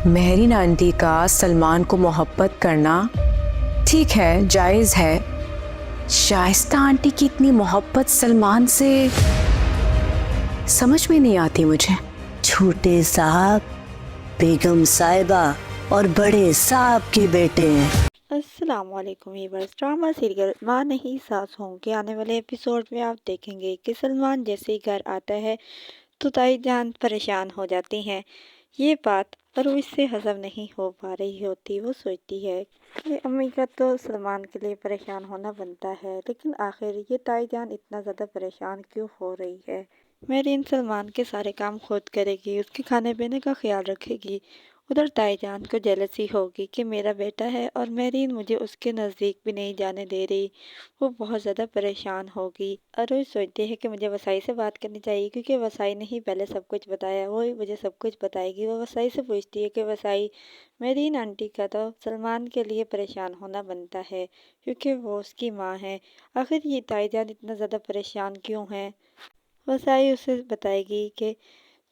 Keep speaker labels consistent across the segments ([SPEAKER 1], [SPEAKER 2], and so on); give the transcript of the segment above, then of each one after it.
[SPEAKER 1] Mehreen aunty کا سلمان کو محبت کرنا ٹھیک ہے، جائز ہے۔ شائستہ آنٹی کی اتنی محبت سلمان سے سمجھ میں نہیں آتی مجھے۔
[SPEAKER 2] چھوٹے صاحب بیگم صاحبہ اور بڑے صاحب کے بیٹے ہیں۔
[SPEAKER 3] السلام علیکم ویورز، ڈرامہ سیریل ماں نہیں ساس ہوں کے آنے والے ایپیسوڈ میں آپ دیکھیں گے کہ سلمان جیسے ہی گھر آتا ہے تو تائی جان پریشان ہو جاتی ہیں۔ یہ بات عروج سے ہضم نہیں ہو پا رہی ہوتی۔ وہ سوچتی ہے کہ امی کا تو سلمان کے لیے پریشان ہونا بنتا ہے، لیکن آخر یہ تائی جان اتنا زیادہ پریشان کیوں ہو رہی ہے؟ مہرین سلمان کے سارے کام خود کرے گی، اس کے کھانے پینے کا خیال رکھے گی۔ ادھر تائی جان کو جیلسی ہوگی کہ میرا بیٹا ہے اور مہرین مجھے اس کے نزدیک بھی نہیں جانے دے رہی۔ وہ بہت زیادہ پریشان ہوگی۔ عروج سوچتے ہے کہ مجھے وسائی سے بات کرنی چاہیے، کیونکہ وسائی نے ہی پہلے سب کچھ بتایا، وہی مجھے سب کچھ بتائے گی۔ وہ وسائی سے پوچھتی ہے کہ وسائی، مہرین آنٹی کا تو سلمان کے لیے پریشان ہونا بنتا ہے، کیونکہ وہ اس کی ماں ہے۔ آخر یہ تائی جان اتنا زیادہ پریشان کیوں ہیں؟ وسائی اسے بتائے گی کہ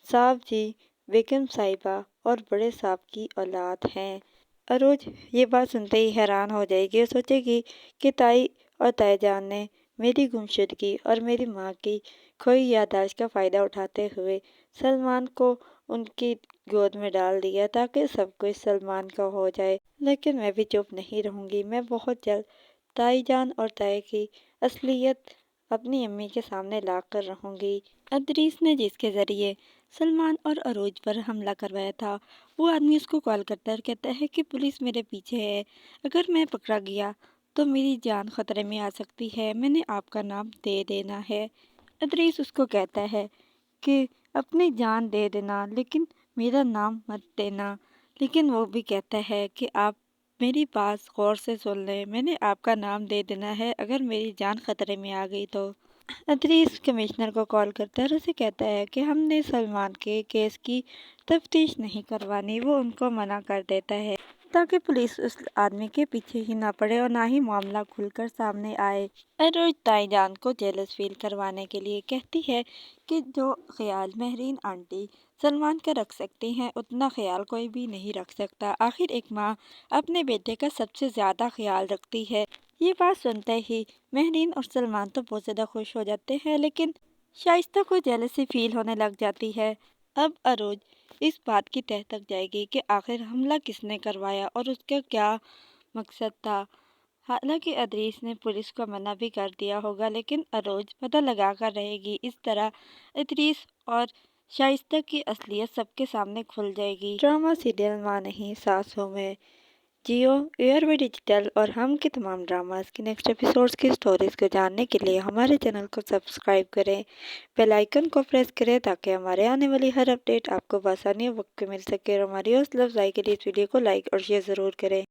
[SPEAKER 3] صاحب جی بیگم صاحبہ اور بڑے صاحب کی اولاد ہیں۔ عروج یہ بات سنتے ہی حیران ہو جائے گی اور سوچے گی کہ تائی اور تائی جان نے میری گمشدگی اور میری ماں کی کھوئی یادداشت کا فائدہ اٹھاتے ہوئے سلمان کو ان کی گود میں ڈال دیا تاکہ سب کچھ سلمان کا ہو جائے۔ لیکن میں بھی چپ نہیں رہوں گی، میں بہت جلد تائی جان اور تائی کی اصلیت اپنی امی کے سامنے لا کر رہوں گی۔ ادریس نے جس کے ذریعے سلمان اور عروج پر حملہ کروایا تھا، وہ آدمی اس کو کال کرتا ہے اور کہتا ہے کہ پولیس میرے پیچھے ہے، اگر میں پکڑا گیا تو میری جان خطرے میں آ سکتی ہے، میں نے آپ کا نام دے دینا ہے۔ ادریس اس کو کہتا ہے کہ اپنی جان دے دینا لیکن میرا نام مت دینا، لیکن وہ بھی کہتا ہے کہ آپ میری بات غور سے سن لیں، میں نے آپ کا نام دے دینا ہے اگر میری جان خطرے میں آ گئی تو۔ ادریس کمشنر کو کال کرتا ہے اور اسے کہتا ہے کہ ہم نے سلمان کے کیس کی تفتیش نہیں کروانی۔ وہ ان کو منع کر دیتا ہے تاکہ پولیس اس آدمی کے پیچھے ہی نہ پڑے اور نہ ہی معاملہ کھل کر سامنے آئے۔ عروج تائی جان کو جیلس فیل کروانے کے لیے کہتی ہے کہ جو خیال مہرین آنٹی سلمان کا رکھ سکتی ہیں اتنا خیال کوئی بھی نہیں رکھ سکتا۔ آخر ایک ماں اپنے بیٹے کا سب سے زیادہ خیال رکھتی ہے۔ یہ بات سنتے ہی مہرین اور سلمان تو بہت زیادہ خوش ہو جاتے ہیں، لیکن شائستہ کو جیلسی فیل ہونے لگ جاتی ہے۔ اب عروج اس بات کی تہہ تک جائے گی کہ آخر حملہ کس نے کروایا اور اس کا کیا مقصد تھا۔ حالانکہ ادریس نے پولیس کو منع بھی کر دیا ہوگا، لیکن عروج پتہ لگا کر رہے گی۔ اس طرح ادریس اور شائستہ کی اصلیت سب کے سامنے کھل جائے گی۔ ڈرامہ سیریل ماں نہیں ساس ہوں میں جیو ایئر وی ڈیجیٹل اور ہم کے تمام ڈراماز کی نیکسٹ ایپیسوڈز کی سٹوریز کو جاننے کے لیے ہمارے چینل کو سبسکرائب کریں، بیل آئیکن کو پریس کریں تاکہ ہمارے آنے والی ہر اپڈیٹ آپ کو بآسانی وقت پہ مل سکے، اور ہماری حوصلہ افزائی کے لیے اس ویڈیو کو لائک اور شیئر ضرور کریں۔